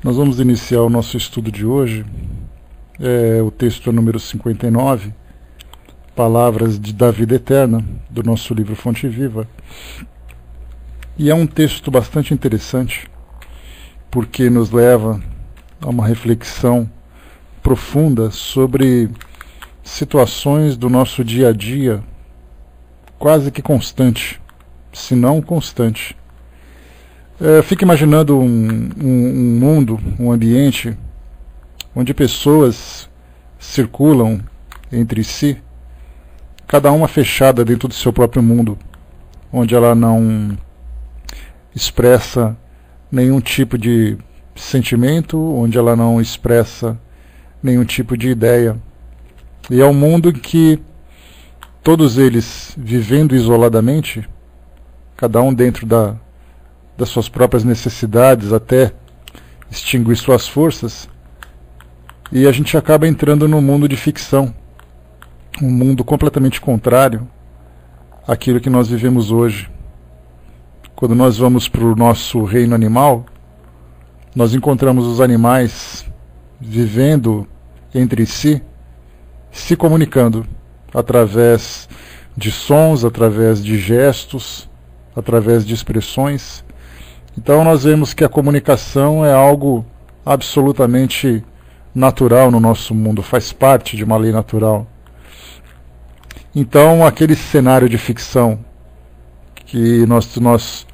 Nós vamos iniciar o nosso estudo de hoje. O texto é número 59, Palavras da Vida Eterna, do nosso livro Fonte Viva. E é um texto bastante interessante, porque nos leva a uma reflexão profunda sobre situações do nosso dia a dia, quase que constante, se não constante. Fique imaginando um mundo, um ambiente, onde pessoas circulam entre si, cada uma fechada dentro do seu próprio mundo, onde ela não expressa nenhum tipo de sentimento, onde ela não expressa nenhum tipo de ideia. E é um mundo em que todos eles vivendo isoladamente, cada um dentro das suas próprias necessidades, até extinguir suas forças, e a gente acaba entrando num mundo de ficção, um mundo completamente contrário àquilo que nós vivemos hoje. Quando nós vamos para o nosso reino animal, nós encontramos os animais vivendo entre si, se comunicando através de sons, através de gestos, através de expressões. Então nós vemos que a comunicação é algo absolutamente natural no nosso mundo, faz parte de uma lei natural. Então aquele cenário de ficção que nós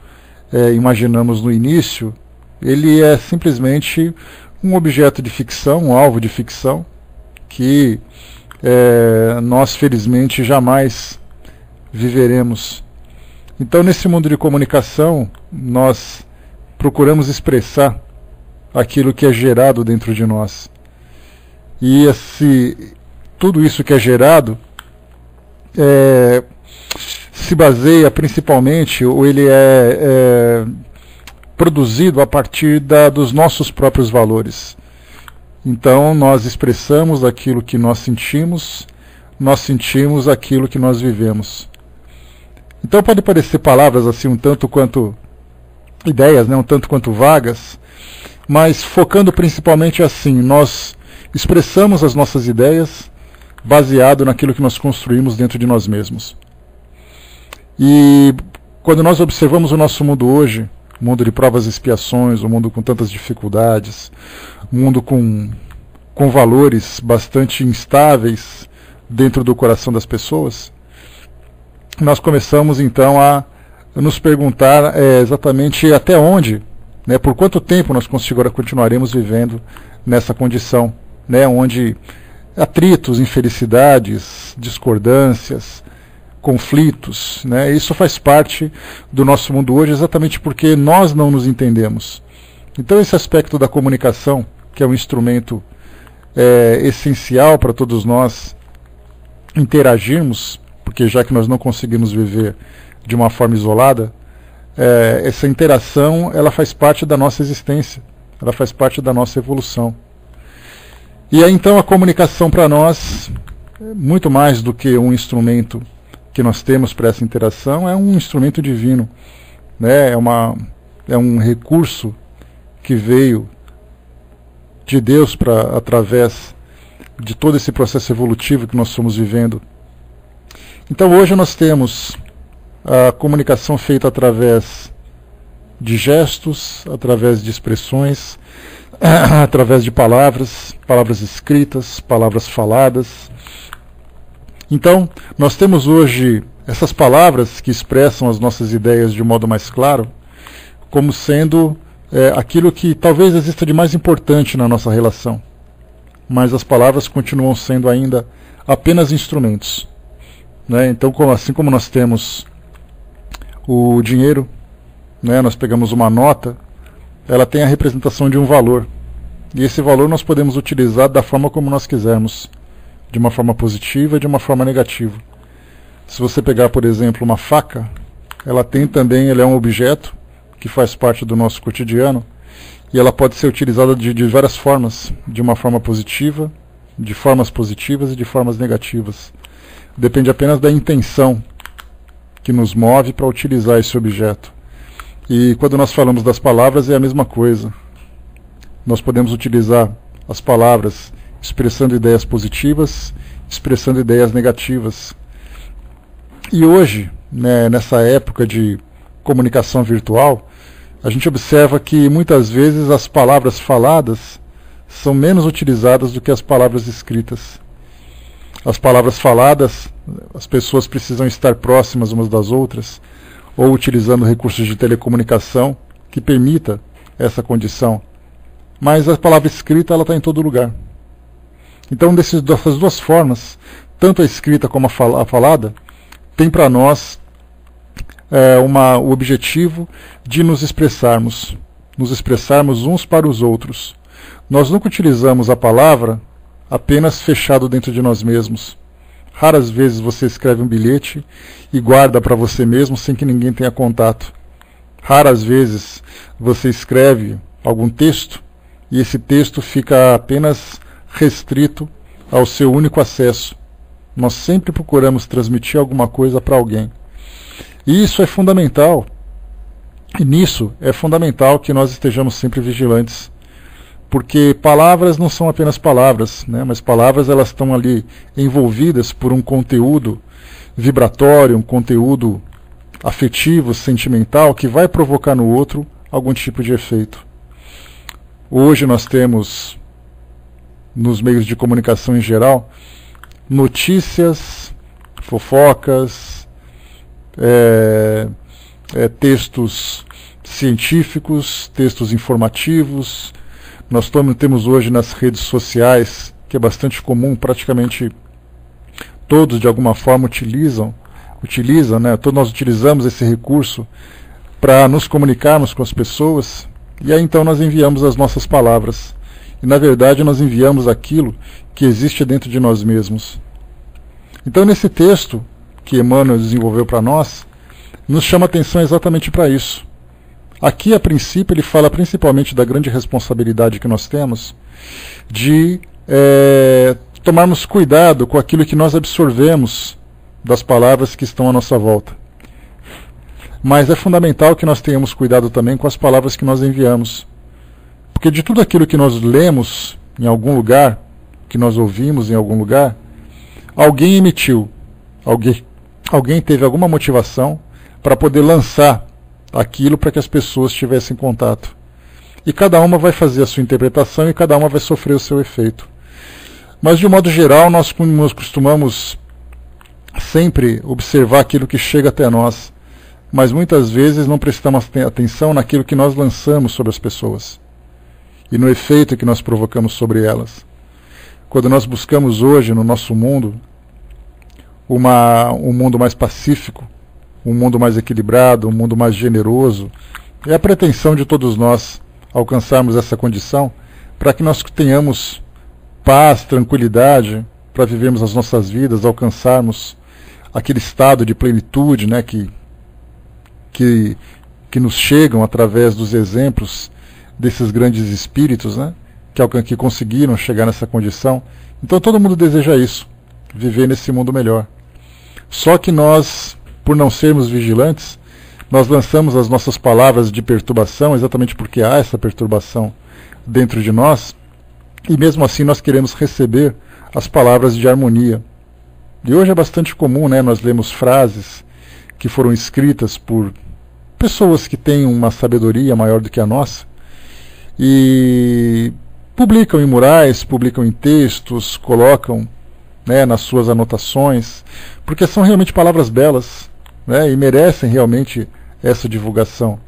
imaginamos no início, ele é simplesmente um objeto de ficção, um alvo de ficção, que nós felizmente jamais viveremos. Então nesse mundo de comunicação, nós procuramos expressar aquilo que é gerado dentro de nós. E tudo isso que é gerado se baseia principalmente, ou ele é produzido a partir dos nossos próprios valores. Então nós expressamos aquilo que nós sentimos aquilo que nós vivemos. Então pode parecer palavras assim um tanto quanto ideias, um tanto quanto vagas, mas focando principalmente assim, nós expressamos as nossas ideias baseado naquilo que nós construímos dentro de nós mesmos. E quando nós observamos o nosso mundo hoje, um mundo de provas e expiações, um mundo com tantas dificuldades, um mundo com valores bastante instáveis dentro do coração das pessoas, nós começamos então a nos perguntar exatamente até onde, por quanto tempo nós continuaremos vivendo nessa condição, onde atritos, infelicidades, discordâncias, conflitos, isso faz parte do nosso mundo hoje exatamente porque nós não nos entendemos. Então esse aspecto da comunicação, que é um instrumento essencial para todos nós interagirmos, porque já que nós não conseguimos viver de uma forma isolada, essa interação ela faz parte da nossa existência, ela faz parte da nossa evolução. E aí então a comunicação para nós, muito mais do que um instrumento que nós temos para essa interação, é um instrumento divino, é um recurso que veio de Deus através de todo esse processo evolutivo que nós estamos vivendo. Então hoje nós temos a comunicação feita através de gestos, através de expressões, através de palavras escritas, palavras faladas. Então nós temos hoje essas palavras que expressam as nossas ideias de um modo mais claro, como sendo aquilo que talvez exista de mais importante na nossa relação. Mas as palavras continuam sendo ainda apenas instrumentos. Então, assim como nós temos o dinheiro, nós pegamos uma nota, ela tem a representação de um valor. E esse valor nós podemos utilizar da forma como nós quisermos, de uma forma positiva e de uma forma negativa. Se você pegar, por exemplo, uma faca, ela é um objeto que faz parte do nosso cotidiano, e ela pode ser utilizada de várias formas, de uma forma positiva, de formas positivas e de formas negativas. Depende apenas da intenção que nos move para utilizar esse objeto. E quando nós falamos das palavras é a mesma coisa. nós podemos utilizar as palavras expressando ideias positivas, expressando ideias negativas. E hoje, né, nessa época de comunicação virtual, a gente observa que muitas vezes as palavras faladas são menos utilizadas do que as palavras escritas. As palavras faladas, as pessoas precisam estar próximas umas das outras, ou utilizando recursos de telecomunicação que permita essa condição. Mas a palavra escrita ela está em todo lugar. Então, dessas duas formas, tanto a escrita como a falada, tem para nós o objetivo de nos expressarmos uns para os outros. Nós nunca utilizamos a palavra apenas fechado dentro de nós mesmos. Raras vezes você escreve um bilhete e guarda para você mesmo sem que ninguém tenha contato. Raras vezes você escreve algum texto e esse texto fica apenas restrito ao seu único acesso. Nós sempre procuramos transmitir alguma coisa para alguém. E isso é fundamental. E nisso é fundamental que nós estejamos sempre vigilantes. Porque palavras não são apenas palavras, né? Mas palavras elas estão ali envolvidas por um conteúdo vibratório, um conteúdo afetivo, sentimental, que vai provocar no outro algum tipo de efeito. Hoje nós temos, nos meios de comunicação em geral, notícias, fofocas, textos científicos, textos informativos. Nós temos hoje nas redes sociais, que é bastante comum, praticamente todos de alguma forma utilizam, né? Todos nós utilizamos esse recurso para nos comunicarmos com as pessoas, e aí então nós enviamos as nossas palavras. E na verdade nós enviamos aquilo que existe dentro de nós mesmos. Então nesse texto que Emmanuel desenvolveu para nós, nos chama atenção exatamente para isso. Aqui, a princípio, ele fala principalmente da grande responsabilidade que nós temos de tomarmos cuidado com aquilo que nós absorvemos das palavras que estão à nossa volta. Mas é fundamental que nós tenhamos cuidado também com as palavras que nós enviamos. Porque de tudo aquilo que nós lemos em algum lugar, que nós ouvimos em algum lugar, alguém emitiu, alguém teve alguma motivação para poder lançar aquilo para que as pessoas tivessem contato. E cada uma vai fazer a sua interpretação e cada uma vai sofrer o seu efeito. Mas de um modo geral, nós costumamos sempre observar aquilo que chega até nós, mas muitas vezes não prestamos atenção naquilo que nós lançamos sobre as pessoas e no efeito que nós provocamos sobre elas. Quando nós buscamos hoje no nosso mundo um mundo mais pacífico, um mundo mais equilibrado, um mundo mais generoso, é a pretensão de todos nós alcançarmos essa condição para que nós tenhamos paz, tranquilidade, para vivermos as nossas vidas, alcançarmos aquele estado de plenitude, né, que nos chegam através dos exemplos desses grandes espíritos, né, que conseguiram chegar nessa condição. Então todo mundo deseja isso, viver nesse mundo melhor. Só que nós, por não sermos vigilantes, nós lançamos as nossas palavras de perturbação, exatamente porque há essa perturbação dentro de nós, e mesmo assim nós queremos receber as palavras de harmonia. E hoje é bastante comum, né, nós lemos frases que foram escritas por pessoas que têm uma sabedoria maior do que a nossa, e publicam em murais, publicam em textos, colocam, né, nas suas anotações, porque são realmente palavras belas, né, e merecem realmente essa divulgação.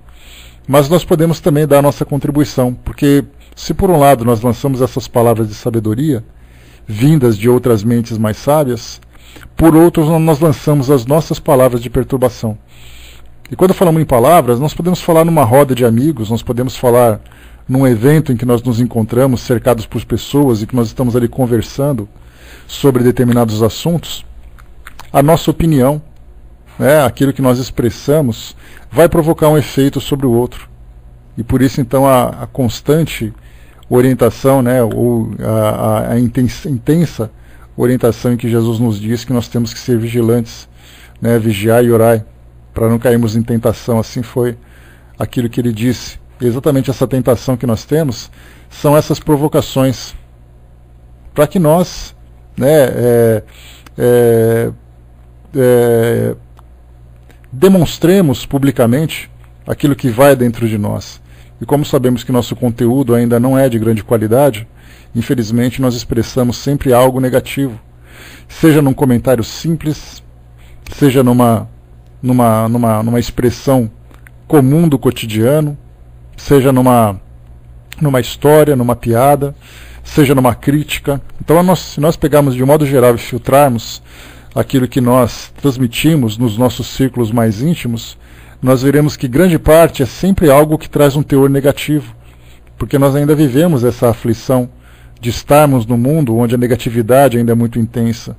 Mas nós podemos também dar a nossa contribuição, porque se por um lado nós lançamos essas palavras de sabedoria, vindas de outras mentes mais sábias, por outro nós lançamos as nossas palavras de perturbação. E quando falamos em palavras, nós podemos falar numa roda de amigos, nós podemos falar num evento em que nós nos encontramos cercados por pessoas e que nós estamos ali conversando sobre determinados assuntos. A nossa opinião, né, aquilo que nós expressamos, vai provocar um efeito sobre o outro. E por isso, então, a constante orientação, né, ou a intensa orientação em que Jesus nos diz que nós temos que ser vigilantes, né, vigiai e orai, para não cairmos em tentação. Assim foi aquilo que ele disse exatamente essa tentação que nós temos, são essas provocações, para que nós, né, demonstremos publicamente aquilo que vai dentro de nós. E como sabemos que nosso conteúdo ainda não é de grande qualidade, infelizmente nós expressamos sempre algo negativo, seja num comentário simples, seja numa expressão comum do cotidiano, seja numa história, numa piada, seja numa crítica. Então, se nós pegarmos de um modo geral e filtrarmos aquilo que nós transmitimos nos nossos círculos mais íntimos, nós veremos que grande parte é sempre algo que traz um teor negativo, porque nós ainda vivemos essa aflição de estarmos num mundo onde a negatividade ainda é muito intensa.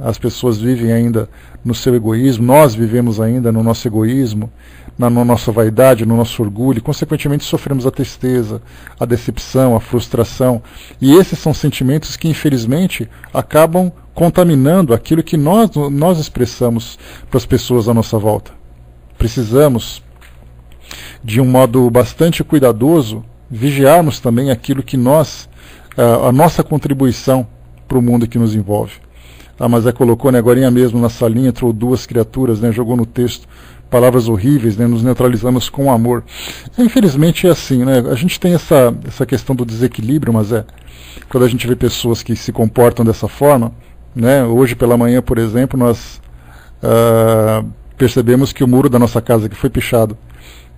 As pessoas vivem ainda no seu egoísmo, nós vivemos ainda no nosso egoísmo, na nossa vaidade, no nosso orgulho, e consequentemente sofremos a tristeza, a decepção, a frustração. E esses são sentimentos que infelizmente acabam contaminando aquilo que nós expressamos para as pessoas à nossa volta. Precisamos, de um modo bastante cuidadoso, vigiarmos também aquilo que a nossa contribuição para o mundo que nos envolve. Mas colocou, né, agorinha mesmo na salinha, entrou duas criaturas, né, jogou no texto palavras horríveis, né, nos neutralizamos com amor. Infelizmente é assim, né, a gente tem essa questão do desequilíbrio, mas quando a gente vê pessoas que se comportam dessa forma, né, hoje pela manhã, por exemplo, nós percebemos que o muro da nossa casa que foi pichado,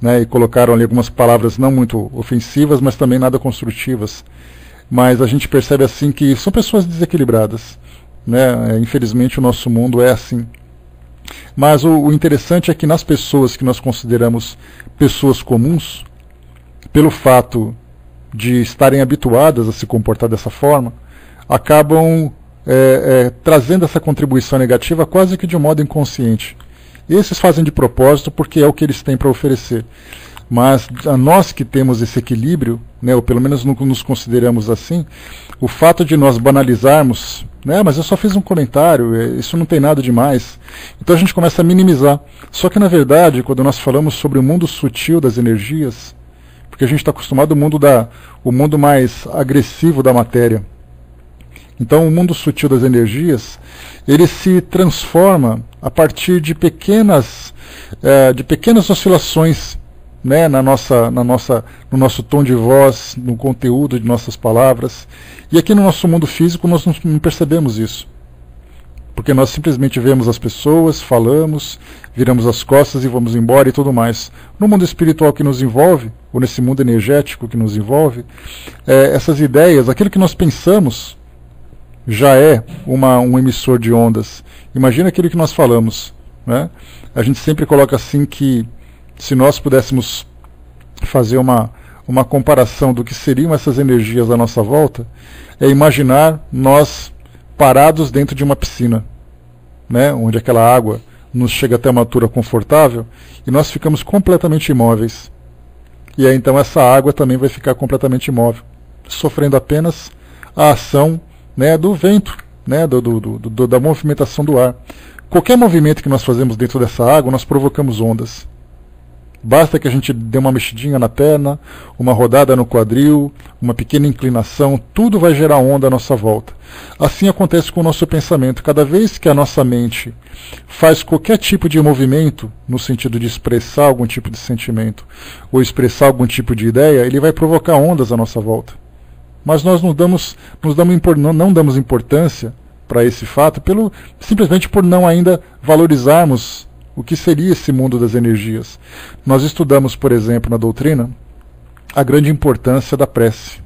né, e colocaram ali algumas palavras não muito ofensivas, mas também nada construtivas. Mas a gente percebe assim que são pessoas desequilibradas, né? Infelizmente o nosso mundo é assim. Mas o interessante é que nas pessoas que nós consideramos pessoas comuns, pelo fato de estarem habituadas a se comportar dessa forma, acabam trazendo essa contribuição negativa quase que de um modo inconsciente. Esses fazem de propósito porque é o que eles têm para oferecer. Mas a nós que temos esse equilíbrio, né, ou pelo menos nos consideramos assim, o fato de nós banalizarmos, né, mas eu só fiz um comentário, isso não tem nada demais. Então a gente começa a minimizar. Só que na verdade, quando nós falamos sobre o mundo sutil das energias, porque a gente está acostumado ao mundo mais agressivo da matéria. Então o mundo sutil das energias, ele se transforma a partir de pequenas oscilações, né, no nosso tom de voz, no conteúdo de nossas palavras. E aqui no nosso mundo físico nós não percebemos isso. Porque nós simplesmente vemos as pessoas, falamos, viramos as costas e vamos embora e tudo mais. No mundo espiritual que nos envolve, ou nesse mundo energético que nos envolve, essas ideias, aquilo que nós pensamos, já é um emissor de ondas. Imagina aquilo que nós falamos, né? A gente sempre coloca assim que se nós pudéssemos fazer uma comparação do que seriam essas energias à nossa volta, é imaginar nós parados dentro de uma piscina, né, onde aquela água nos chega até uma altura confortável e nós ficamos completamente imóveis. E aí então essa água também vai ficar completamente imóvel, sofrendo apenas a ação, né, do vento, né, da movimentação do ar. Qualquer movimento que nós fazemos dentro dessa água, nós provocamos ondas. Basta que a gente dê uma mexidinha na perna, uma rodada no quadril, uma pequena inclinação, tudo vai gerar onda à nossa volta. Assim acontece com o nosso pensamento. Cada vez que a nossa mente faz qualquer tipo de movimento, no sentido de expressar algum tipo de sentimento, ou expressar algum tipo de ideia, ele vai provocar ondas à nossa volta. Mas nós não damos importância para esse fato, simplesmente por não ainda valorizarmos o que seria esse mundo das energias. Nós estudamos, por exemplo, na doutrina, a grande importância da prece,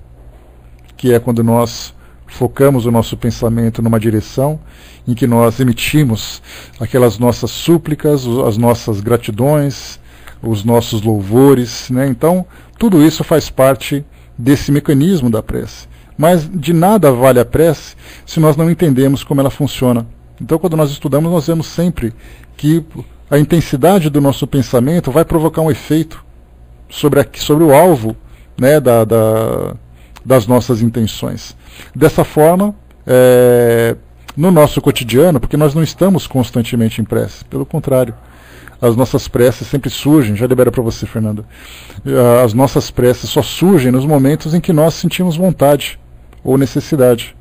que é quando nós focamos o nosso pensamento numa direção em que nós emitimos aquelas nossas súplicas, as nossas gratidões, os nossos louvores, né? Então, tudo isso faz parte desse mecanismo da prece. Mas de nada vale a prece se nós não entendemos como ela funciona. Então, quando nós estudamos, nós vemos sempre que a intensidade do nosso pensamento vai provocar um efeito sobre o alvo, né, das nossas intenções. Dessa forma, no nosso cotidiano, porque nós não estamos constantemente em prece, pelo contrário, as nossas preces sempre surgem, já libera para você, Fernanda, as nossas preces só surgem nos momentos em que nós sentimos vontade ou necessidade.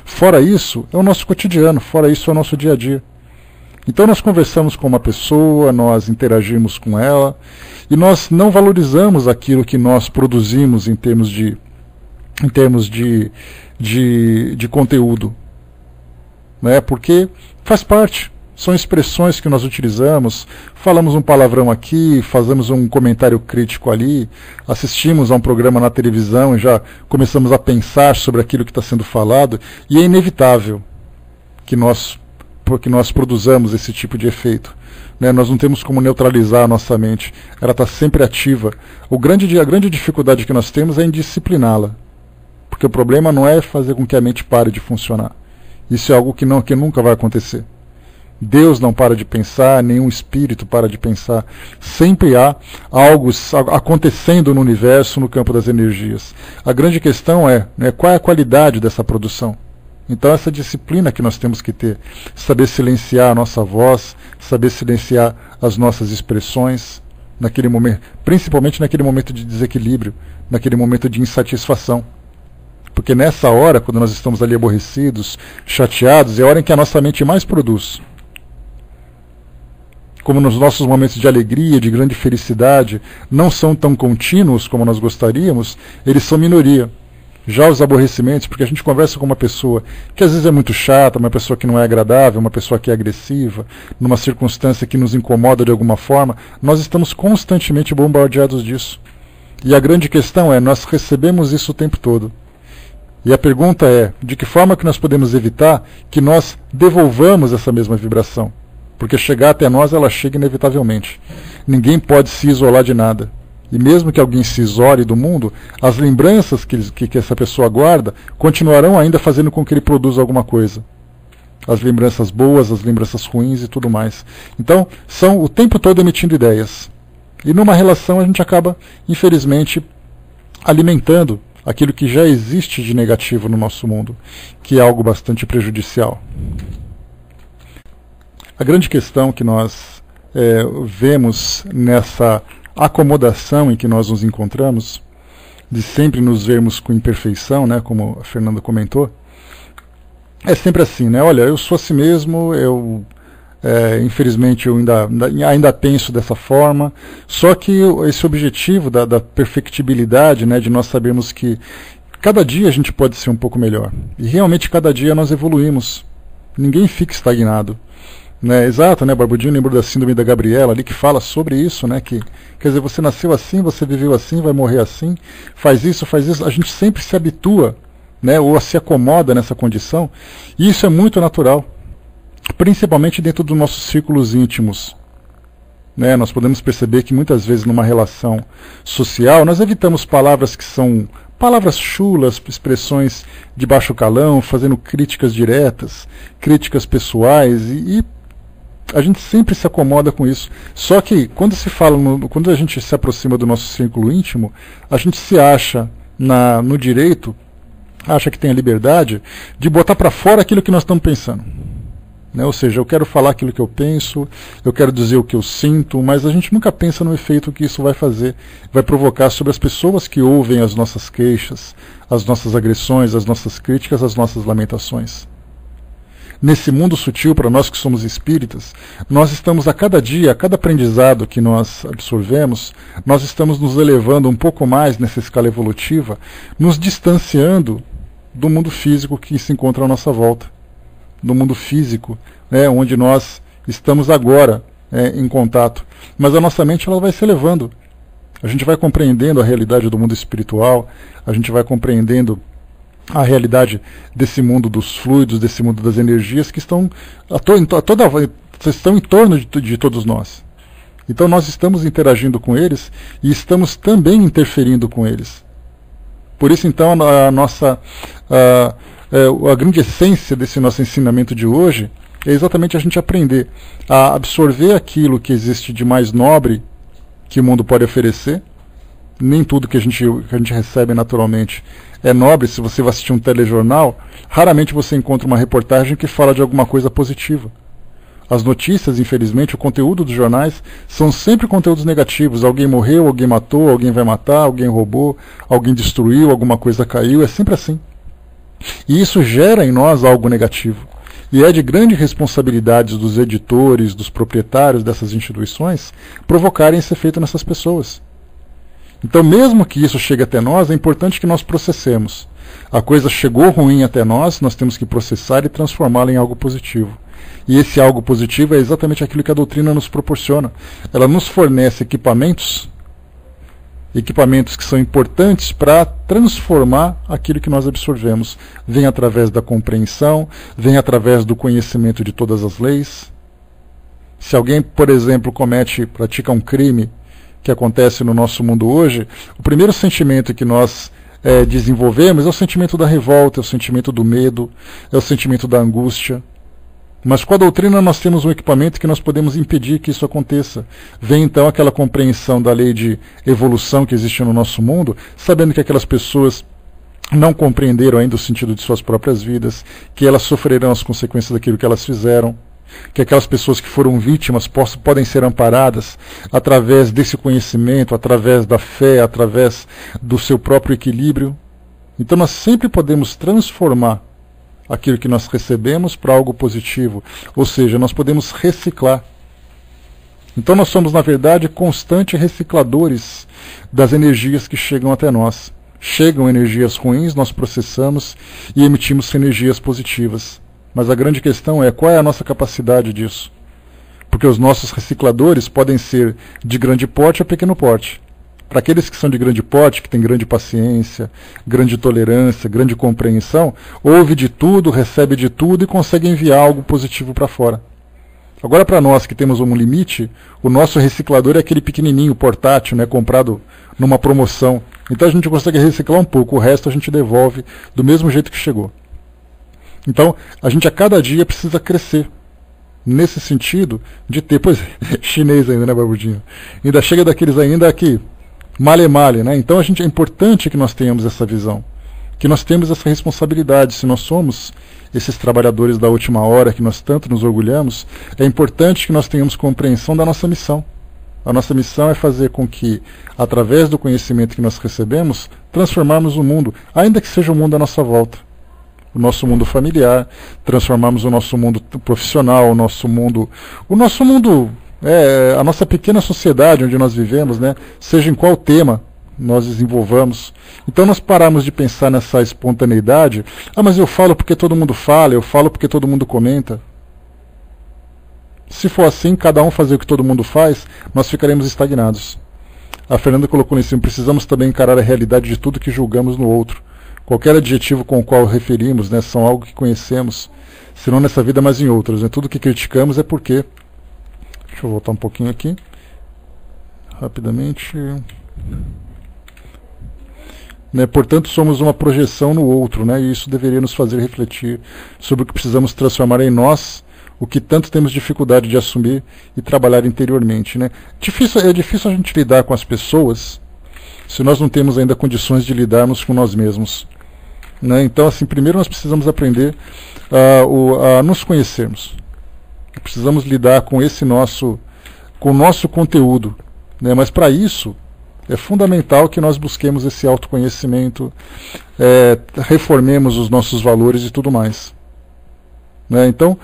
Fora isso, é o nosso cotidiano, fora isso é o nosso dia a dia. Então nós conversamos com uma pessoa, nós interagimos com ela, e nós não valorizamos aquilo que nós produzimos em termos de conteúdo, né? Porque faz parte. São expressões que nós utilizamos, falamos um palavrão aqui, fazemos um comentário crítico ali, assistimos a um programa na televisão e já começamos a pensar sobre aquilo que está sendo falado, e é inevitável que nós produzamos esse tipo de efeito. Né? Nós não temos como neutralizar a nossa mente, ela está sempre ativa. A grande dificuldade que nós temos é em discipliná-la, porque o problema não é fazer com que a mente pare de funcionar. Isso é algo que nunca vai acontecer. Deus não para de pensar, nenhum espírito para de pensar. Sempre há algo acontecendo no universo, no campo das energias. A grande questão é, né, qual é a qualidade dessa produção. Então essa disciplina que nós temos que ter, saber silenciar a nossa voz, saber silenciar as nossas expressões, naquele momento, principalmente naquele momento de desequilíbrio, naquele momento de insatisfação. Porque nessa hora, quando nós estamos ali aborrecidos, chateados, é a hora em que a nossa mente mais produz. Como nos nossos momentos de alegria, de grande felicidade, não são tão contínuos como nós gostaríamos, eles são minoria. Já os aborrecimentos, porque a gente conversa com uma pessoa que às vezes é muito chata, uma pessoa que não é agradável, uma pessoa que é agressiva, numa circunstância que nos incomoda de alguma forma, nós estamos constantemente bombardeados disso. E a grande questão é, nós recebemos isso o tempo todo. E a pergunta é, de que forma que nós podemos evitar que nós devolvamos essa mesma vibração? Porque chegar até nós, ela chega inevitavelmente. Ninguém pode se isolar de nada. E mesmo que alguém se isole do mundo, as lembranças que essa pessoa guarda continuarão ainda fazendo com que ele produza alguma coisa. As lembranças boas, as lembranças ruins e tudo mais. Então, são o tempo todo emitindo ideias. E numa relação a gente acaba, infelizmente, alimentando aquilo que já existe de negativo no nosso mundo, que é algo bastante prejudicial. A grande questão que nós vemos nessa acomodação em que nós nos encontramos, de sempre nos vermos com imperfeição, né, como a Fernanda comentou, é sempre assim, né? Olha, eu sou assim mesmo, infelizmente eu ainda penso dessa forma, só que esse objetivo da perfectibilidade, né, de nós sabermos que cada dia a gente pode ser um pouco melhor, e realmente cada dia nós evoluímos, ninguém fica estagnado. Né, exato, né, Barbudinho lembrou da síndrome da Gabriela ali, que fala sobre isso, né, que quer dizer, você nasceu assim, você viveu assim, vai morrer assim, faz isso, a gente sempre se habitua, né, ou se acomoda nessa condição, e isso é muito natural, principalmente dentro dos nossos círculos íntimos. Né, nós podemos perceber que muitas vezes numa relação social nós evitamos palavras que são palavras chulas, expressões de baixo calão, fazendo críticas diretas, críticas pessoais, e a gente sempre se acomoda com isso. Só que quando quando a gente se aproxima do nosso círculo íntimo, a gente se acha no direito, acha que tem a liberdade de botar para fora aquilo que nós estamos pensando. Né? Ou seja, eu quero falar aquilo que eu penso, eu quero dizer o que eu sinto, mas a gente nunca pensa no efeito que isso vai fazer, vai provocar sobre as pessoas que ouvem as nossas queixas, as nossas agressões, as nossas críticas, as nossas lamentações. Nesse mundo sutil, para nós que somos espíritas, nós estamos a cada dia, a cada aprendizado que nós absorvemos, nós estamos nos elevando um pouco mais nessa escala evolutiva, nos distanciando do mundo físico que se encontra à nossa volta. Do mundo físico, né, onde nós estamos agora em contato. Mas a nossa mente ela vai se elevando. A gente vai compreendendo a realidade do mundo espiritual, a gente vai compreendendo a realidade desse mundo dos fluidos, desse mundo das energias que estão em torno de todos nós. Então nós estamos interagindo com eles e estamos também interferindo com eles. Por isso então a grande essência desse nosso ensinamento de hoje é exatamente a gente aprender a absorver aquilo que existe de mais nobre que o mundo pode oferecer. Nem tudo que a gente recebe naturalmente é nobre. Se você vai assistir um telejornal, raramente você encontra uma reportagem que fala de alguma coisa positiva. As notícias, infelizmente, o conteúdo dos jornais são sempre conteúdos negativos. Alguém morreu, alguém matou, alguém vai matar, alguém roubou, alguém destruiu, alguma coisa caiu. É sempre assim. E isso gera em nós algo negativo. E é de grande responsabilidade dos editores, dos proprietários dessas instituições, provocarem esse efeito nessas pessoas. Então, mesmo que isso chegue até nós, é importante que nós processemos. A coisa chegou ruim até nós temos que processar e transformá-la em algo positivo. E esse algo positivo é exatamente aquilo que a doutrina nos proporciona. Ela nos fornece equipamentos que são importantes para transformar aquilo que nós absorvemos. Vem através da compreensão, vem através do conhecimento de todas as leis. Se alguém, por exemplo, pratica um crime que acontece no nosso mundo hoje, o primeiro sentimento que nós desenvolvemos é o sentimento da revolta, é o sentimento do medo, é o sentimento da angústia. Mas com a doutrina nós temos um equipamento que nós podemos impedir que isso aconteça. Vem então aquela compreensão da lei de evolução que existe no nosso mundo, sabendo que aquelas pessoas não compreenderam ainda o sentido de suas próprias vidas, que elas sofrerão as consequências daquilo que elas fizeram, que aquelas pessoas que foram vítimas podem ser amparadas através desse conhecimento, através da fé, através do seu próprio equilíbrio. Então nós sempre podemos transformar aquilo que nós recebemos para algo positivo, ou seja, nós podemos reciclar. Então nós somos, na verdade, constantes recicladores das energias que chegam até nós. Chegam energias ruins, nós processamos e emitimos energias positivas. Mas a grande questão é qual é a nossa capacidade disso? Porque os nossos recicladores podem ser de grande porte ou pequeno porte. Para aqueles que são de grande porte, que têm grande paciência, grande tolerância, grande compreensão, ouve de tudo, recebe de tudo e consegue enviar algo positivo para fora. Agora, para nós que temos um limite, o nosso reciclador é aquele pequenininho, portátil, né, comprado numa promoção. Então a gente consegue reciclar um pouco, o resto a gente devolve do mesmo jeito que chegou. Então, a gente a cada dia precisa crescer. Nesse sentido de ter, pois chinês ainda, né, Barbudinho? Ainda chega daqueles ainda que male, né? Então é importante que nós tenhamos essa visão, que nós temos essa responsabilidade. Se nós somos esses trabalhadores da última hora, que nós tanto nos orgulhamos, é importante que nós tenhamos compreensão da nossa missão. A nossa missão é fazer com que, através do conhecimento que nós recebemos, transformarmos o mundo, ainda que seja o mundo à nossa volta. O nosso mundo familiar, transformarmos o nosso mundo profissional, a nossa pequena sociedade onde nós vivemos, né, seja em qual tema nós desenvolvamos. Então nós paramos de pensar nessa espontaneidade. Mas eu falo porque todo mundo fala, eu falo porque todo mundo comenta. Se for assim, cada um fazer o que todo mundo faz, nós ficaremos estagnados. A Fernanda colocou em cima, precisamos também encarar a realidade de tudo que julgamos no outro. Qualquer adjetivo com o qual referimos, né, são algo que conhecemos, se não nessa vida, mas em outras. Né? Tudo que criticamos é porque... Deixa eu voltar um pouquinho aqui. Rapidamente. Né, portanto, somos uma projeção no outro, né, e isso deveria nos fazer refletir sobre o que precisamos transformar em nós, o que tanto temos dificuldade de assumir e trabalhar interiormente. Né? É difícil a gente lidar com as pessoas se nós não temos ainda condições de lidarmos com nós mesmos. Né? Então, assim, primeiro nós precisamos aprender a nos conhecermos. Precisamos lidar com com o nosso conteúdo. Né? Mas para isso é fundamental que nós busquemos esse autoconhecimento, reformemos os nossos valores e tudo mais. Né? Então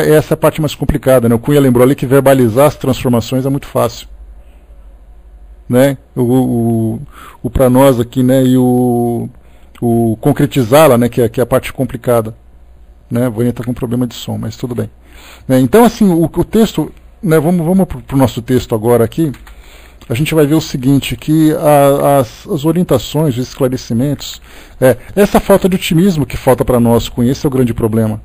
essa é a parte mais complicada. Né? O Cunha lembrou ali que verbalizar as transformações é muito fácil. Né? O para nós aqui, né? E o concretizá-la, né? Que é a parte complicada. Né? A Vânia está com problema de som, mas tudo bem. Né? Então, assim, o texto, né? Vamos para o nosso texto agora aqui. A gente vai ver o seguinte, que as orientações, os esclarecimentos, essa falta de otimismo que falta para nós, com esse é o grande problema.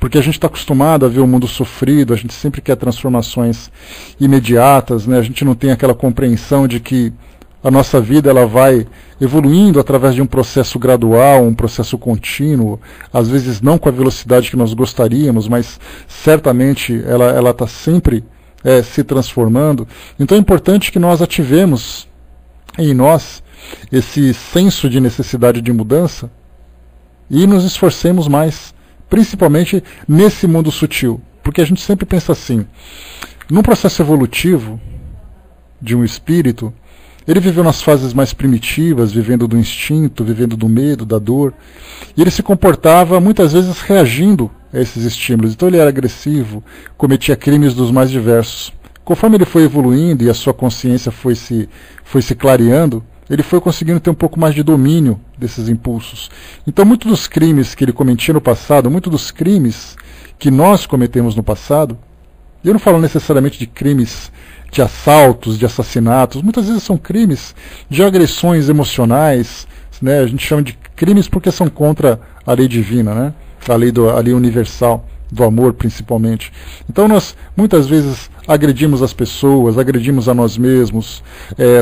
Porque a gente está acostumado a ver o mundo sofrido, a gente sempre quer transformações imediatas, né? A gente não tem aquela compreensão de que a nossa vida ela vai evoluindo através de um processo gradual, um processo contínuo, às vezes não com a velocidade que nós gostaríamos, mas certamente ela está sempre se transformando. Então é importante que nós ativemos em nós esse senso de necessidade de mudança e nos esforcemos mais, principalmente nesse mundo sutil. Porque a gente sempre pensa assim, num processo evolutivo de um espírito, ele viveu nas fases mais primitivas, vivendo do instinto, vivendo do medo, da dor, e ele se comportava muitas vezes reagindo a esses estímulos. Então ele era agressivo, cometia crimes dos mais diversos. Conforme ele foi evoluindo e a sua consciência foi se clareando, ele foi conseguindo ter um pouco mais de domínio desses impulsos. Então muitos dos crimes que ele cometia no passado, muitos dos crimes que nós cometemos no passado, e eu não falo necessariamente de crimes de assaltos, de assassinatos, muitas vezes são crimes de agressões emocionais, né? A gente chama de crimes porque são contra a lei divina, né? A lei universal, do amor principalmente. Então nós muitas vezes agredimos as pessoas, agredimos a nós mesmos,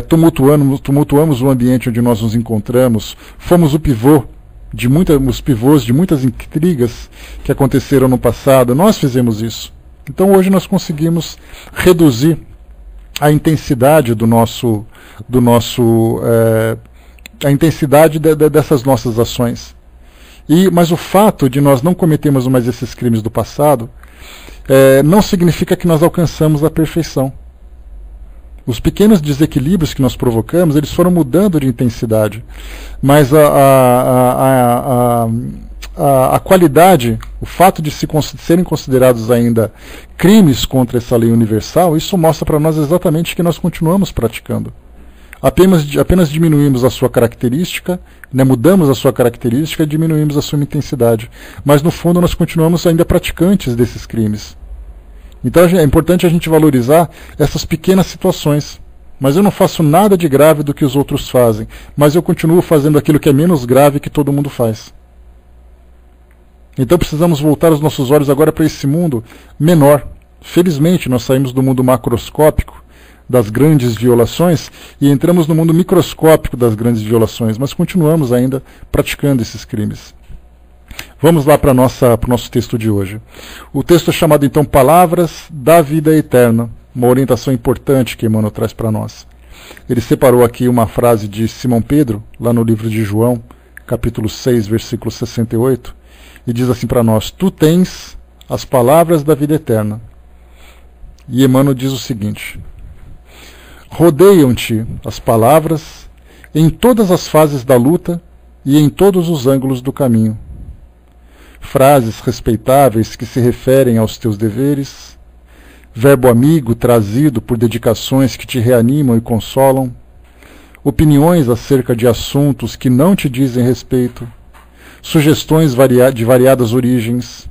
tumultuamos o ambiente onde nós nos encontramos, fomos os pivôs de muitas intrigas que aconteceram no passado, nós fizemos isso. Então hoje nós conseguimos reduzir a intensidade a intensidade dessas nossas ações. Mas o fato de nós não cometermos mais esses crimes do passado não significa que nós alcançamos a perfeição. Os pequenos desequilíbrios que nós provocamos, eles foram mudando de intensidade, mas a qualidade, o fato de serem considerados ainda crimes contra essa lei universal, isso mostra para nós exatamente que nós continuamos praticando. Apenas diminuímos a sua característica, né, mudamos a sua característica e diminuímos a sua intensidade. Mas no fundo nós continuamos ainda praticantes desses crimes. Então é importante a gente valorizar essas pequenas situações. Mas eu não faço nada de grave do que os outros fazem, mas eu continuo fazendo aquilo que é menos grave que todo mundo faz. Então precisamos voltar os nossos olhos agora para esse mundo menor. Felizmente nós saímos do mundo macroscópico, das grandes violações, e entramos no mundo microscópico das grandes violações, mas continuamos ainda praticando esses crimes. Vamos lá para o nosso texto de hoje. O texto é chamado então Palavras da Vida Eterna, uma orientação importante que Emmanuel traz para nós. Ele separou aqui uma frase de Simão Pedro, lá no livro de João, capítulo 6, versículo 68, e diz assim para nós: Tu tens as palavras da vida eterna. E Emmanuel diz o seguinte: Rodeiam-te as palavras em todas as fases da luta e em todos os ângulos do caminho. Frases respeitáveis que se referem aos teus deveres, verbo amigo trazido por dedicações que te reanimam e consolam, opiniões acerca de assuntos que não te dizem respeito, sugestões de variadas origens,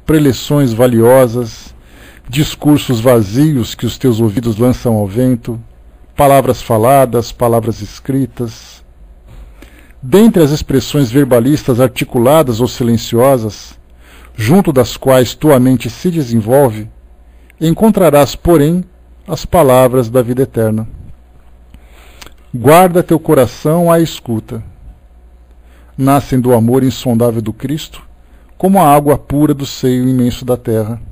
preleções valiosas, discursos vazios que os teus ouvidos lançam ao vento, palavras faladas, palavras escritas. Dentre as expressões verbalistas articuladas ou silenciosas, junto das quais tua mente se desenvolve, encontrarás, porém, as palavras da vida eterna. Guarda teu coração à escuta. Nascem do amor insondável do Cristo, como a água pura do seio imenso da terra.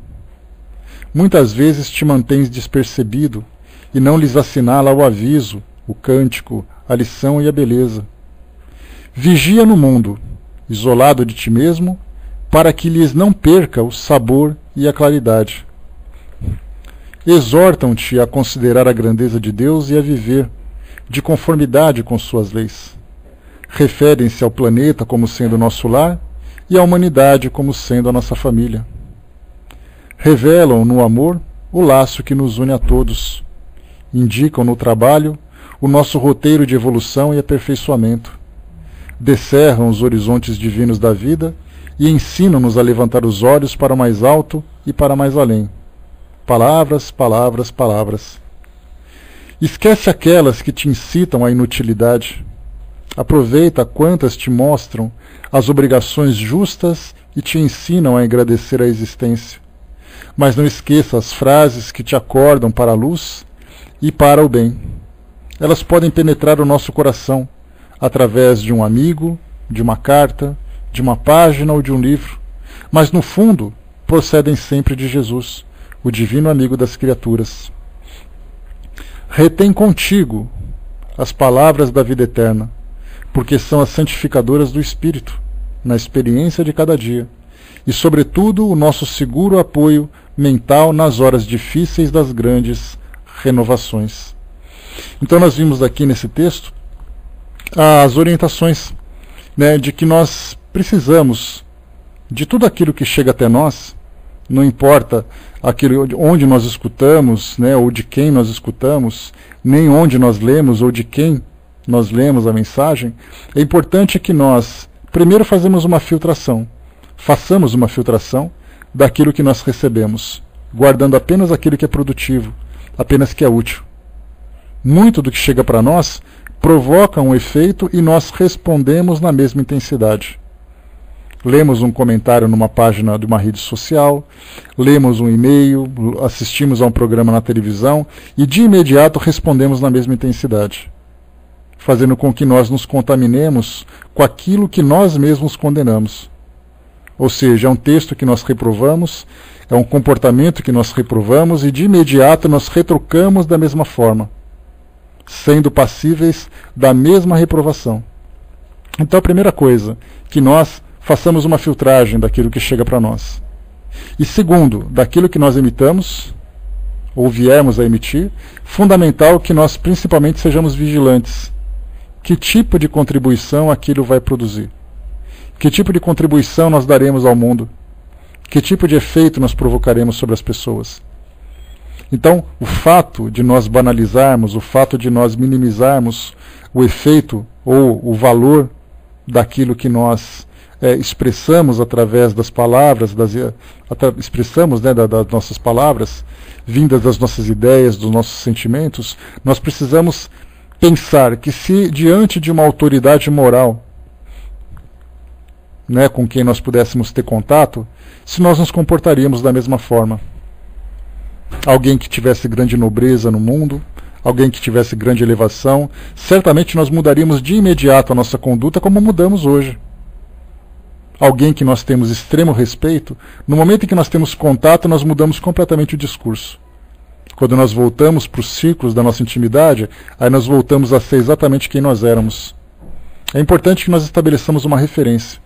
Muitas vezes te mantens despercebido e não lhes assinala o aviso, o cântico, a lição e a beleza. Vigia no mundo, isolado de ti mesmo, para que lhes não perca o sabor e a claridade. Exortam-te a considerar a grandeza de Deus e a viver de conformidade com suas leis. Referem-se ao planeta como sendo nosso lar e à humanidade como sendo a nossa família. Revelam no amor o laço que nos une a todos. Indicam no trabalho o nosso roteiro de evolução e aperfeiçoamento. Descerram os horizontes divinos da vida e ensinam-nos a levantar os olhos para o mais alto e para mais além. Palavras, palavras, palavras. Esquece aquelas que te incitam à inutilidade. Aproveita quantas te mostram as obrigações justas e te ensinam a agradecer a existência. Mas não esqueça as frases que te acordam para a luz e para o bem. Elas podem penetrar o nosso coração através de um amigo, de uma carta, de uma página ou de um livro, mas no fundo procedem sempre de Jesus, o divino amigo das criaturas. Retém contigo as palavras da vida eterna, porque são as santificadoras do Espírito, na experiência de cada dia, e sobretudo o nosso seguro apoio mental nas horas difíceis das grandes renovações. Então nós vimos aqui nesse texto as orientações, né, de que nós precisamos de tudo aquilo que chega até nós, não importa aquilo onde nós escutamos, né, ou de quem nós escutamos, nem onde nós lemos ou de quem nós lemos a mensagem. É importante que nós primeiro façamos uma filtração daquilo que nós recebemos, guardando apenas aquilo que é produtivo, apenas que é útil. Muito do que chega para nós provoca um efeito e nós respondemos na mesma intensidade. Lemos um comentário numa página de uma rede social, lemos um e-mail, assistimos a um programa na televisão e de imediato respondemos na mesma intensidade, fazendo com que nós nos contaminemos com aquilo que nós mesmos condenamos. Ou seja, é um texto que nós reprovamos, é um comportamento que nós reprovamos e de imediato nós retrucamos da mesma forma, sendo passíveis da mesma reprovação. Então a primeira coisa, que nós façamos uma filtragem daquilo que chega para nós. E segundo, daquilo que nós emitamos, ou viermos a emitir, fundamental que nós principalmente sejamos vigilantes. Que tipo de contribuição aquilo vai produzir? Que tipo de contribuição nós daremos ao mundo? Que tipo de efeito nós provocaremos sobre as pessoas? Então, o fato de nós banalizarmos, o fato de nós minimizarmos o efeito ou o valor daquilo que nós expressamos através das palavras, expressamos, né, das nossas palavras, vindas das nossas ideias, dos nossos sentimentos, nós precisamos pensar que se diante de uma autoridade moral, né, com quem nós pudéssemos ter contato, se nós nos comportaríamos da mesma forma. Alguém que tivesse grande nobreza no mundo, alguém que tivesse grande elevação, certamente nós mudaríamos de imediato a nossa conduta como mudamos hoje. Alguém que nós temos extremo respeito, no momento em que nós temos contato, nós mudamos completamente o discurso. Quando nós voltamos para os círculos da nossa intimidade, aí nós voltamos a ser exatamente quem nós éramos. É importante que nós estabeleçamos uma referência.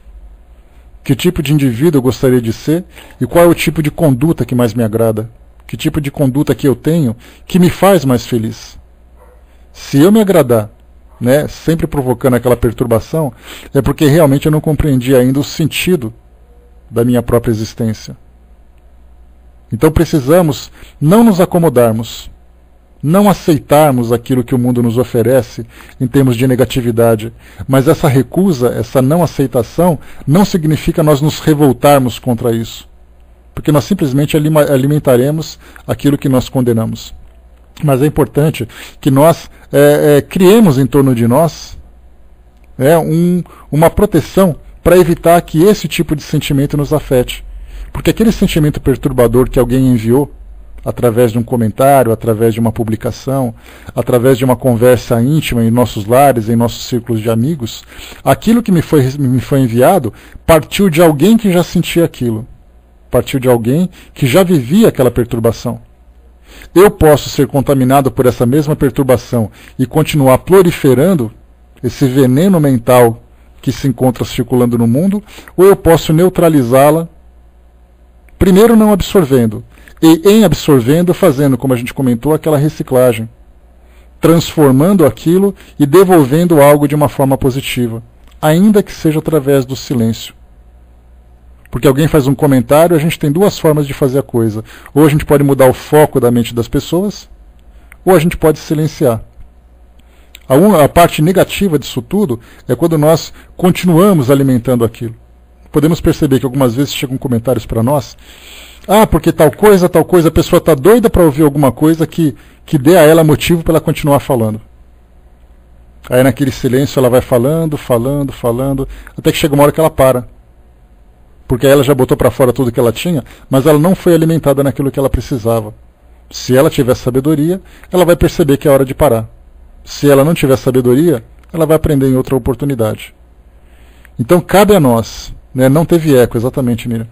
Que tipo de indivíduo eu gostaria de ser e qual é o tipo de conduta que mais me agrada? Que tipo de conduta que eu tenho que me faz mais feliz? Se eu me agradar, né, sempre provocando aquela perturbação, é porque realmente eu não compreendi ainda o sentido da minha própria existência. Então precisamos não nos acomodarmos, não aceitarmos aquilo que o mundo nos oferece em termos de negatividade, mas essa recusa, essa não aceitação, não significa nós nos revoltarmos contra isso, porque nós simplesmente alimentaremos aquilo que nós condenamos. Mas é importante que nós criemos em torno de nós uma proteção para evitar que esse tipo de sentimento nos afete. Porque aquele sentimento perturbador que alguém enviou, através de um comentário, através de uma publicação, através de uma conversa íntima em nossos lares, em nossos círculos de amigos, aquilo que me foi enviado partiu de alguém que já sentia aquilo, partiu de alguém que já vivia aquela perturbação. Eu posso ser contaminado por essa mesma perturbação e continuar proliferando esse veneno mental que se encontra circulando no mundo, ou eu posso neutralizá-la, primeiro não absorvendo, e em absorvendo fazendo, como a gente comentou, aquela reciclagem, transformando aquilo e devolvendo algo de uma forma positiva, ainda que seja através do silêncio. Porque alguém faz um comentário, a gente tem duas formas de fazer a coisa. Ou a gente pode mudar o foco da mente das pessoas, ou a gente pode silenciar. A parte negativa disso tudo é quando nós continuamos alimentando aquilo. Podemos perceber que algumas vezes chegam comentários para nós, porque tal coisa, a pessoa está doida para ouvir alguma coisa que dê a ela motivo para ela continuar falando. Aí naquele silêncio ela vai falando, até que chega uma hora que ela para. Porque ela já botou para fora tudo que ela tinha, mas ela não foi alimentada naquilo que ela precisava. Se ela tiver sabedoria, ela vai perceber que é hora de parar. Se ela não tiver sabedoria, ela vai aprender em outra oportunidade. Então cabe a nós, né, não teve eco, exatamente, Miriam.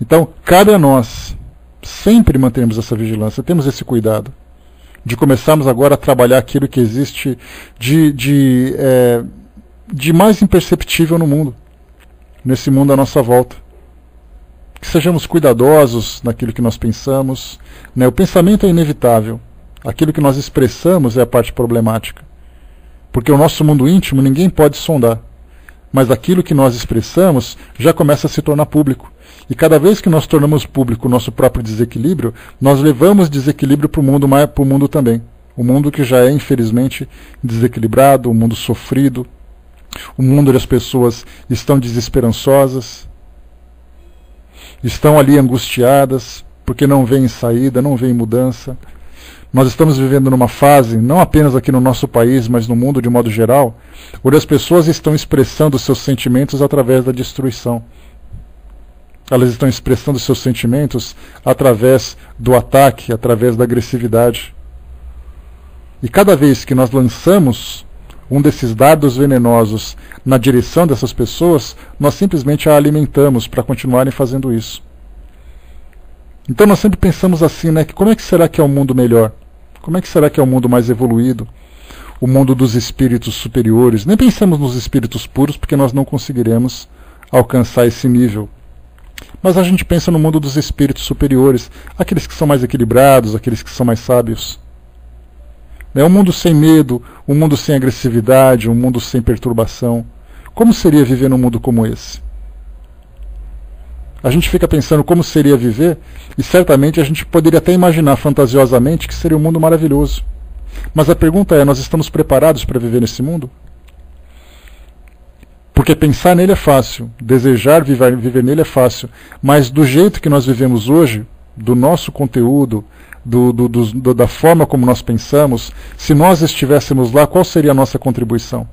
Então cabe a nós sempre mantermos essa vigilância, temos esse cuidado de começarmos agora a trabalhar aquilo que existe de mais imperceptível no mundo, nesse mundo à nossa volta. que sejamos cuidadosos naquilo que nós pensamos, né? O pensamento é inevitável. Aquilo que nós expressamos é a parte problemática. Porque o nosso mundo íntimo ninguém pode sondar. Mas aquilo que nós expressamos já começa a se tornar público. E cada vez que nós tornamos público o nosso próprio desequilíbrio, nós levamos desequilíbrio para o mundo, mas para o mundo também. O mundo que já é, infelizmente, desequilibrado, um mundo sofrido, um mundo onde as pessoas estão desesperançosas, estão ali angustiadas, porque não veem saída, não veem mudança. Nós estamos vivendo numa fase, não apenas aqui no nosso país, mas no mundo de modo geral, onde as pessoas estão expressando seus sentimentos através da destruição. Elas estão expressando seus sentimentos através do ataque, através da agressividade. E cada vez que nós lançamos um desses dardos venenosos na direção dessas pessoas, nós simplesmente a alimentamos para continuarem fazendo isso. Então nós sempre pensamos assim, né? Que como é que será que é um mundo melhor? Como é que será que é um mundo mais evoluído? O mundo dos espíritos superiores? Nem pensamos nos espíritos puros, porque nós não conseguiremos alcançar esse nível. Mas a gente pensa no mundo dos espíritos superiores, aqueles que são mais equilibrados, aqueles que são mais sábios. É um mundo sem medo, um mundo sem agressividade, um mundo sem perturbação. Como seria viver num mundo como esse? A gente fica pensando como seria viver, e certamente a gente poderia até imaginar fantasiosamente que seria um mundo maravilhoso. Mas a pergunta é, nós estamos preparados para viver nesse mundo? Porque pensar nele é fácil, desejar viver nele é fácil, mas do jeito que nós vivemos hoje, do nosso conteúdo, da forma como nós pensamos, se nós estivéssemos lá, qual seria a nossa contribuição?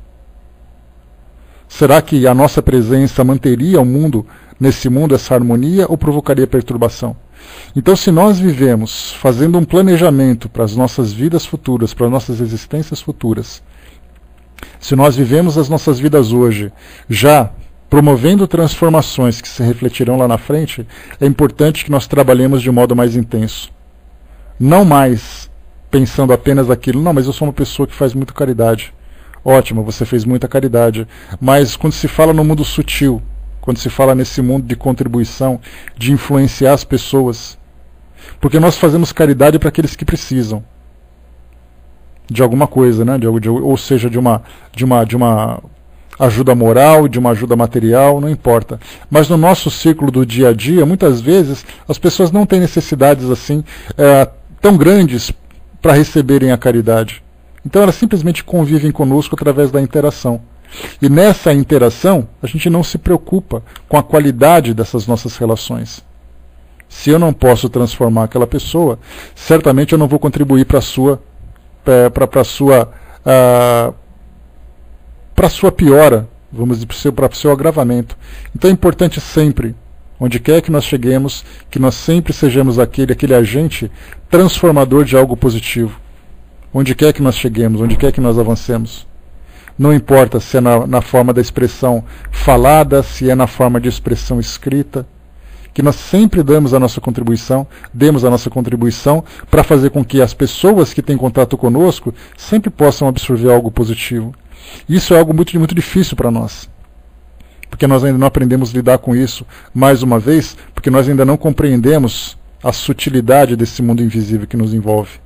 Será que a nossa presença manteria o mundo, nesse mundo, essa harmonia, ou provocaria perturbação? Então, se nós vivemos fazendo um planejamento para as nossas vidas futuras, para as nossas existências futuras, se nós vivemos as nossas vidas hoje já promovendo transformações que se refletirão lá na frente, é importante que nós trabalhemos de modo mais intenso. Não mais pensando apenas aquilo, não, mas eu sou uma pessoa que faz muita caridade. Ótimo, você fez muita caridade. Mas quando se fala no mundo sutil, quando se fala nesse mundo de contribuição, de influenciar as pessoas, porque nós fazemos caridade para aqueles que precisam de alguma coisa, né? Ou seja, de uma ajuda moral, de uma ajuda material, não importa. Mas no nosso círculo do dia a dia, muitas vezes, as pessoas não têm necessidades assim tão grandes para receberem a caridade. Então elas simplesmente convivem conosco através da interação. E nessa interação, a gente não se preocupa com a qualidade dessas nossas relações. Se eu não posso transformar aquela pessoa, certamente eu não vou contribuir para a sua piora, vamos dizer, para o seu agravamento. Então é importante sempre, onde quer que nós cheguemos, que nós sempre sejamos aquele agente transformador de algo positivo. Onde quer que nós cheguemos, onde quer que nós avancemos. Não importa se é na forma da expressão falada, se é na forma de expressão escrita, que nós sempre demos a nossa contribuição para fazer com que as pessoas que têm contato conosco sempre possam absorver algo positivo. Isso é algo muito, muito difícil para nós, porque nós ainda não aprendemos a lidar com isso, mais uma vez, porque nós ainda não compreendemos a sutilidade desse mundo invisível que nos envolve.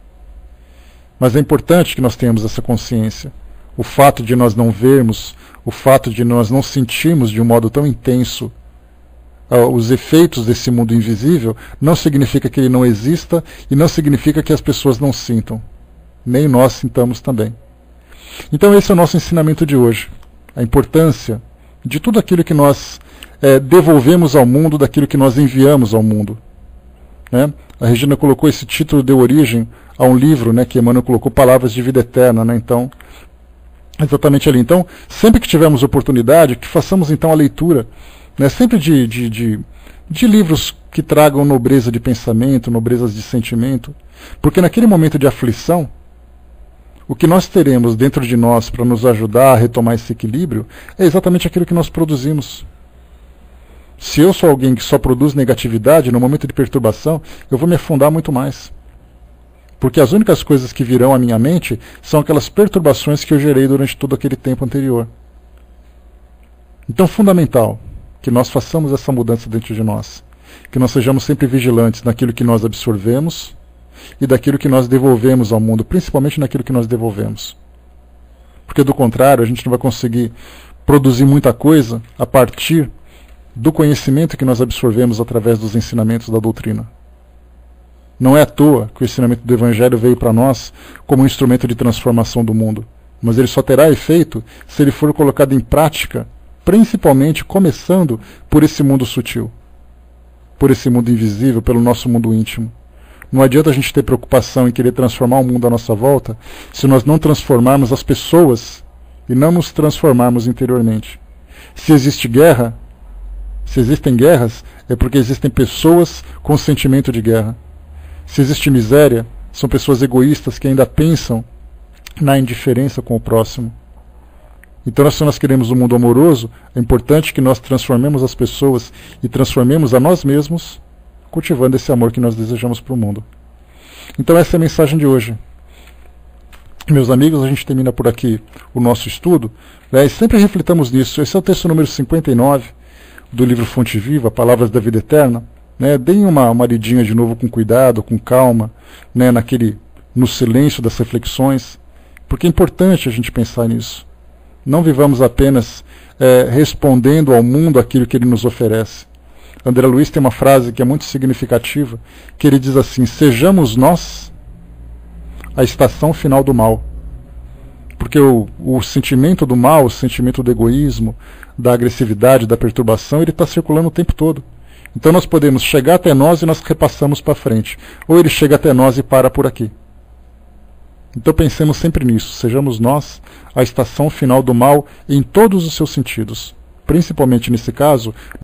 Mas é importante que nós tenhamos essa consciência. O fato de nós não vermos, o fato de nós não sentirmos de um modo tão intenso os efeitos desse mundo invisível, não significa que ele não exista e não significa que as pessoas não sintam. Nem nós sintamos também. Então esse é o nosso ensinamento de hoje. A importância de tudo aquilo que nós devolvemos ao mundo, daquilo que nós enviamos ao mundo. Né? A Regina colocou esse título, deu origem a um livro, né, que Emmanuel colocou, Palavras de Vida Eterna. Né? Então, exatamente ali. Então, sempre que tivermos oportunidade, que façamos então a leitura, né, sempre de livros que tragam nobreza de pensamento, nobreza de sentimento, porque naquele momento de aflição, o que nós teremos dentro de nós para nos ajudar a retomar esse equilíbrio é exatamente aquilo que nós produzimos. Se eu sou alguém que só produz negatividade, no momento de perturbação, eu vou me afundar muito mais. Porque as únicas coisas que virão à minha mente são aquelas perturbações que eu gerei durante todo aquele tempo anterior. Então, fundamental que nós façamos essa mudança dentro de nós. que nós sejamos sempre vigilantes naquilo que nós absorvemos e daquilo que nós devolvemos ao mundo, principalmente naquilo que nós devolvemos. Porque do contrário, a gente não vai conseguir produzir muita coisa a partir do conhecimento que nós absorvemos através dos ensinamentos da doutrina. Não é à toa que o ensinamento do Evangelho veio para nós como um instrumento de transformação do mundo, mas ele só terá efeito se ele for colocado em prática, principalmente começando por esse mundo sutil, por esse mundo invisível, pelo nosso mundo íntimo. Não adianta a gente ter preocupação em querer transformar o mundo à nossa volta se nós não transformarmos as pessoas e não nos transformarmos interiormente. Se existe guerra, se existem guerras, é porque existem pessoas com sentimento de guerra. Se existe miséria, são pessoas egoístas que ainda pensam na indiferença com o próximo. Então, se nós queremos um mundo amoroso, é importante que nós transformemos as pessoas e transformemos a nós mesmos, cultivando esse amor que nós desejamos para o mundo. Então, essa é a mensagem de hoje. Meus amigos, a gente termina por aqui o nosso estudo, né, e sempre reflitamos nisso. Esse é o texto número 59 do livro Fonte Viva, Palavras da Vida Eterna. Né, deem uma lidinha de novo com cuidado, com calma, né, no silêncio das reflexões, porque é importante a gente pensar nisso. Não vivamos apenas respondendo ao mundo aquilo que ele nos oferece. André Luiz tem uma frase que é muito significativa, que ele diz assim: sejamos nós a estação final do mal. Porque o sentimento do mal, o sentimento do egoísmo, da agressividade, da perturbação, ele está circulando o tempo todo. Então nós podemos chegar até nós e nós repassamos para frente. Ou ele chega até nós e para por aqui. Então pensemos sempre nisso. Sejamos nós a estação final do mal em todos os seus sentidos. Principalmente nesse caso,